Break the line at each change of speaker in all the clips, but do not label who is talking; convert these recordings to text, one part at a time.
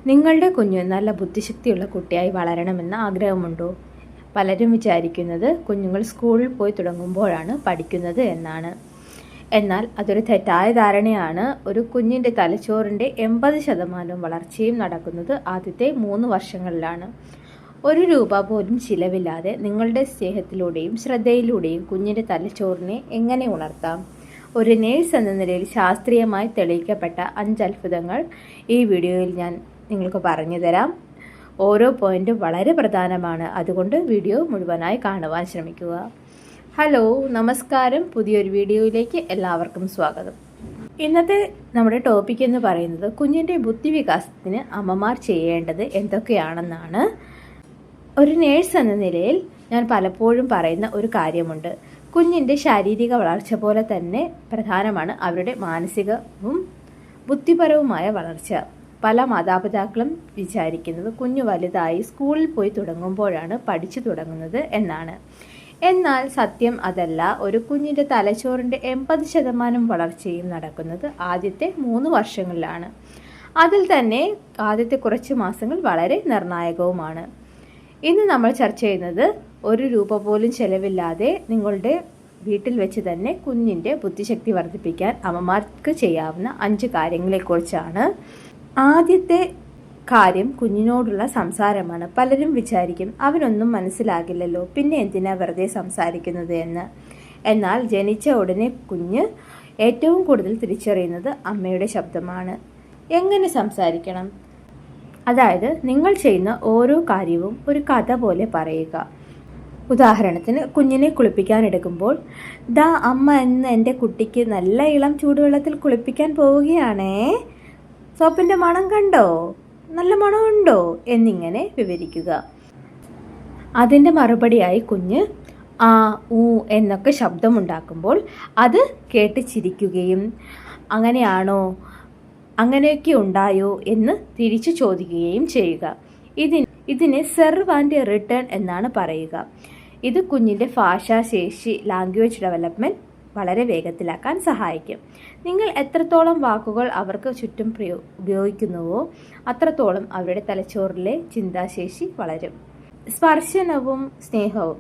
നിങ്ങളുടെ കുഞ്ഞ് നല്ല ബുദ്ധിശക്തിയുള്ള കുട്ടിയായി വളരണമെന്ന് ആഗ്രഹമുണ്ടോ? പലരും വിചാരിക്കുന്നത് കുഞ്ഞുങ്ങൾ സ്കൂളിൽ പോയി തുടങ്ങുമ്പോഴാണ് പഠിക്കുന്നത് എന്നാണ്. എന്നാൽ അതൊരു തെറ്റായ ധാരണയാണ്. ഒരു കുഞ്ഞിൻ്റെ തലച്ചോറിൻ്റെ 80% വളർച്ചയും നടക്കുന്നത് ആദ്യത്തെ 3 വർഷങ്ങളിലാണ്. ₹1 പോലും ചിലവില്ലാതെ നിങ്ങളുടെ സ്നേഹത്തിലൂടെയും ശ്രദ്ധയിലൂടെയും കുഞ്ഞിൻ്റെ തലച്ചോറിനെ എങ്ങനെ ഉണർത്താം? ഒരു നേഴ്സ് എന്ന നിലയിൽ ശാസ്ത്രീയമായി തെളിയിക്കപ്പെട്ട 5 അത്ഭുതങ്ങൾ ഈ വീഡിയോയിൽ ഞാൻ നിങ്ങൾക്ക് പറഞ്ഞു തരാം. ഓരോ പോയിന്റും വളരെ പ്രധാനമാണ്. അതുകൊണ്ട് വീഡിയോ മുഴുവനായി കാണുവാൻ ശ്രമിക്കുക. ഹലോ, നമസ്കാരം. പുതിയൊരു വീഡിയോയിലേക്ക് എല്ലാവർക്കും സ്വാഗതം. ഇന്നത്തെ നമ്മുടെ ടോപ്പിക് എന്ന് പറയുന്നത് കുഞ്ഞിൻ്റെ ബുദ്ധിവികാസത്തിന് അമ്മമാർ ചെയ്യേണ്ടത് എന്തൊക്കെയാണെന്നാണ്. ഒരു നേഴ്സ് എന്ന നിലയിൽ ഞാൻ പലപ്പോഴും പറയുന്ന ഒരു കാര്യമുണ്ട്. കുഞ്ഞിൻ്റെ ശാരീരിക വളർച്ച പോലെ തന്നെ പ്രധാനമാണ് അവരുടെ മാനസികവും ബുദ്ധിപരവുമായ വളർച്ച. പല മാതാപിതാക്കളും വിചാരിക്കുന്നത് കുഞ്ഞു വലുതായി സ്കൂളിൽ പോയി തുടങ്ങുമ്പോഴാണ് പഠിച്ചു തുടങ്ങുന്നത് എന്നാണ്. എന്നാൽ സത്യം അതല്ല. ഒരു കുഞ്ഞിൻ്റെ തലച്ചോറിൻ്റെ 80% വളർച്ചയും നടക്കുന്നത് ആദ്യത്തെ 3 വർഷങ്ങളിലാണ്. അതിൽ തന്നെ ആദ്യത്തെ കുറച്ച് മാസങ്ങൾ വളരെ നിർണായകവുമാണ്. ഇന്ന് നമ്മൾ ചർച്ച ചെയ്യുന്നത് ₹1 പോലും ചെലവില്ലാതെ നിങ്ങളുടെ വീട്ടിൽ വെച്ച് തന്നെ കുഞ്ഞിൻ്റെ ബുദ്ധിശക്തി വർദ്ധിപ്പിക്കാൻ അമ്മമാർക്ക് ചെയ്യാവുന്ന 5 കാര്യങ്ങളെക്കുറിച്ചാണ്. ആദ്യത്തെ കാര്യം കുഞ്ഞിനോടുള്ള സംസാരമാണ്. പലരും വിചാരിക്കും അവനൊന്നും മനസ്സിലാകില്ലല്ലോ, പിന്നെ എന്തിനാ വെറുതെ സംസാരിക്കുന്നത് എന്ന്. എന്നാൽ ജനിച്ച ഉടനെ കുഞ്ഞ് ഏറ്റവും കൂടുതൽ തിരിച്ചറിയുന്നത് അമ്മയുടെ ശബ്ദമാണ്. എങ്ങനെ സംസാരിക്കണം? അതായത് നിങ്ങൾ ചെയ്യുന്ന ഓരോ കാര്യവും ഒരു കഥ പോലെ പറയുക. ഉദാഹരണത്തിന്, കുഞ്ഞിനെ കുളിപ്പിക്കാനെടുക്കുമ്പോൾ, ദാ അമ്മ ഇന്ന് എൻ്റെ കുട്ടിക്ക് നല്ല ഇളം ചൂടുവെള്ളത്തിൽ കുളിപ്പിക്കാൻ പോവുകയാണേ, സോപ്പിൻ്റെ മണം കണ്ടോ, നല്ല മണമുണ്ടോ എന്നിങ്ങനെ വിവരിക്കുക. അതിൻ്റെ മറുപടിയായി കുഞ്ഞ് ആ ഊ എന്നൊക്കെ ശബ്ദമുണ്ടാക്കുമ്പോൾ അത് കേട്ട് ചിരിക്കുകയും അങ്ങനെയാണോ, അങ്ങനെയൊക്കെ ഉണ്ടായോ എന്ന് തിരിച്ചു ചോദിക്കുകയും ചെയ്യുക. ഇതിന് സെർവ് ആൻഡ് റിട്ടേൺ എന്നാണ് പറയുക. ഇത് കുഞ്ഞിൻ്റെ ഭാഷാശേഷി, ലാംഗ്വേജ് ഡെവലപ്മെൻറ്റ് വളരെ വേഗത്തിലാക്കാൻ സഹായിക്കും. നിങ്ങൾ എത്രത്തോളം വാക്കുകൾ അവർക്ക് ചുറ്റും ഉപയോഗിക്കുന്നുവോ അത്രത്തോളം അവരുടെ തലച്ചോറിലെ ചിന്താശേഷി വളരും. സ്പർശനവും സ്നേഹവും.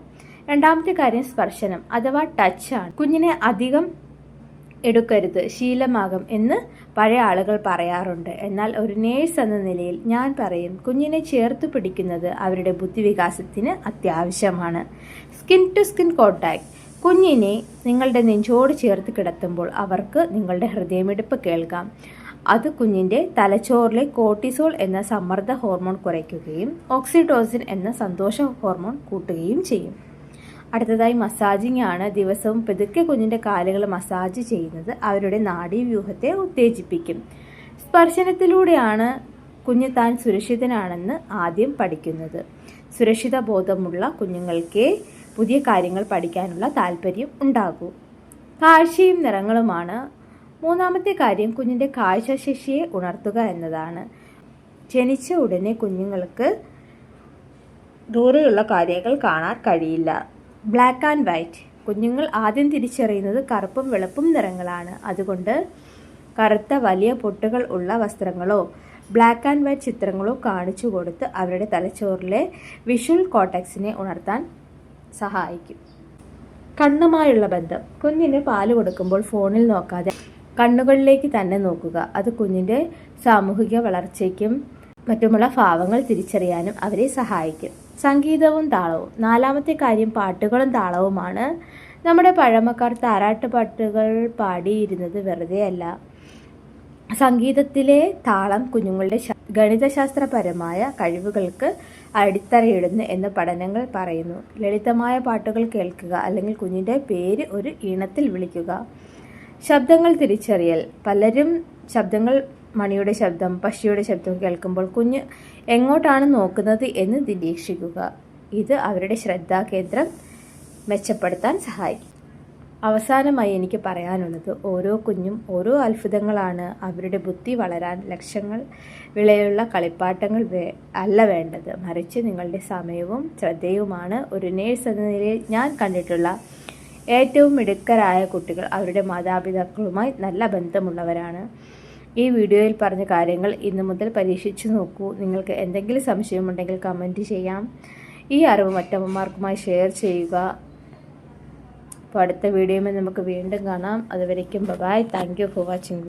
രണ്ടാമത്തെ കാര്യം സ്പർശനം അഥവാ ടച്ചാണ്. കുഞ്ഞിനെ അധികം എടുക്കരുത്, ശീലമാകും എന്ന് പഴയ ആളുകൾ പറയാറുണ്ട്. എന്നാൽ ഒരു നേഴ്സ് എന്ന നിലയിൽ ഞാൻ പറയും, കുഞ്ഞിനെ ചേർത്ത് പിടിക്കുന്നത് അവരുടെ ബുദ്ധിവികാസത്തിന് അത്യാവശ്യമാണ്. Skin to skin contact. കുഞ്ഞിനെ നിങ്ങളുടെ നെഞ്ചോട് ചേർത്ത് കിടത്തുമ്പോൾ അവർക്ക് നിങ്ങളുടെ ഹൃദയമിടിപ്പ് കേൾക്കാം. അത് കുഞ്ഞിൻ്റെ തലച്ചോറിലെ കോർട്ടിസോൾ എന്ന സമ്മർദ്ദ ഹോർമോൺ കുറയ്ക്കുകയും ഓക്സിറ്റോസിൻ എന്ന സന്തോഷ ഹോർമോൺ കൂട്ടുകയും ചെയ്യും. അടുത്തതായി മസാജിങ് ആണ്. ദിവസവും പതുക്കെ കുഞ്ഞിൻ്റെ കാലുകൾ മസാജ് ചെയ്യുന്നത് അവരുടെ നാഡീവ്യൂഹത്തെ ഉത്തേജിപ്പിക്കും. സ്പർശനത്തിലൂടെയാണ് കുഞ്ഞ് താൻ സുരക്ഷിതനാണെന്ന് ആദ്യം പഠിക്കുന്നത്. സുരക്ഷിത ബോധമുള്ള കുഞ്ഞുങ്ങൾക്ക് പുതിയ കാര്യങ്ങൾ പഠിക്കാനുള്ള താല്പര്യം ഉണ്ടാകൂ. കാഴ്ചയും നിറങ്ങളുമാണ്. മൂന്നാമത്തെ കാര്യം കുഞ്ഞിൻ്റെ കാഴ്ചശേഷിയെ ഉണർത്തുക എന്നതാണ്. ജനിച്ച ഉടനെ കുഞ്ഞുങ്ങൾക്ക് ദൂരെയുള്ള കാര്യങ്ങൾ കാണാൻ കഴിയില്ല. Black and white. കുഞ്ഞുങ്ങൾ ആദ്യം തിരിച്ചറിയുന്നത് കറുപ്പും വെളുപ്പും നിറങ്ങളാണ്. അതുകൊണ്ട് കറുത്ത വലിയ പൊട്ടുകൾ ഉള്ള വസ്ത്രങ്ങളോ ബ്ലാക്ക് ആൻഡ് വൈറ്റ് ചിത്രങ്ങളോ കാണിച്ചു കൊടുത്ത് അവരുടെ തലച്ചോറിലെ വിഷ്വൽ കോർട്ടക്സിനെ ഉണർത്താൻ സഹായിക്കും. കണ്ണുമായുള്ള ബന്ധം. കുഞ്ഞിന് പാല് കൊടുക്കുമ്പോൾ ഫോണിൽ നോക്കാതെ കണ്ണുകളിലേക്ക് തന്നെ നോക്കുക. അത് കുഞ്ഞിൻ്റെ സാമൂഹിക വളർച്ചയ്ക്കും മറ്റുമുള്ള ഭാവങ്ങൾ തിരിച്ചറിയാനും അവരെ സഹായിക്കും. സംഗീതവും താളവും. നാലാമത്തെ കാര്യം പാട്ടുകളും താളവുമാണ്. നമ്മുടെ പഴമക്കാർ താരാട്ട് പാട്ടുകൾ പാടിയിരുന്നത് വെറുതെ അല്ല. സംഗീതത്തിലെ താളം കുഞ്ഞുങ്ങളുടെ ഗണിതശാസ്ത്രപരമായ കഴിവുകൾക്ക് അടിത്തറയിടുന്നു എന്ന് പഠനങ്ങൾ പറയുന്നു. ലളിതമായ പാട്ടുകൾ കേൾക്കുക, അല്ലെങ്കിൽ കുഞ്ഞിൻ്റെ പേര് ഒരു ഈണത്തിൽ വിളിക്കുക. ശബ്ദങ്ങൾ തിരിച്ചറിയൽ. പലരും ശബ്ദങ്ങൾ, മണിയുടെ ശബ്ദം, പക്ഷിയുടെ ശബ്ദം കേൾക്കുമ്പോൾ കുഞ്ഞ് എങ്ങോട്ടാണ് നോക്കുന്നത് എന്ന് നിരീക്ഷിക്കുക. ഇത് അവരുടെ ശ്രദ്ധാകേന്ദ്രം മെച്ചപ്പെടുത്താൻ സഹായിക്കും. അവസാനമായി എനിക്ക് പറയാനുള്ളത്, ഓരോ കുഞ്ഞും ഓരോ അത്ഭുതങ്ങളാണ്. അവരുടെ ബുദ്ധി വളരാൻ ലക്ഷങ്ങൾ വിലയുള്ള കളിപ്പാട്ടങ്ങൾ അല്ല വേണ്ടത്, മറിച്ച് നിങ്ങളുടെ സമയവും ശ്രദ്ധയുമാണ്. ഒരു നേഴ്സ് എന്ന നിലയിൽ ഞാൻ കണ്ടിട്ടുള്ള ഏറ്റവും മിടുക്കരായ കുട്ടികൾ അവരുടെ മാതാപിതാക്കളുമായി നല്ല ബന്ധമുള്ളവരാണ്. ഈ വീഡിയോയിൽ പറഞ്ഞ കാര്യങ്ങൾ ഇന്നു മുതൽ പരീക്ഷിച്ചു നോക്കൂ. നിങ്ങൾക്ക് എന്തെങ്കിലും സംശയമുണ്ടെങ്കിൽ കമൻറ്റ് ചെയ്യാം. ഈ അറിവ് മറ്റമ്മമാർക്കുമായി ഷെയർ ചെയ്യുക. അപ്പോൾ അടുത്ത വീഡിയോയിൽ നമുക്ക് വീണ്ടും കാണാം. അതുവരേക്കും bye. Thank you for watching.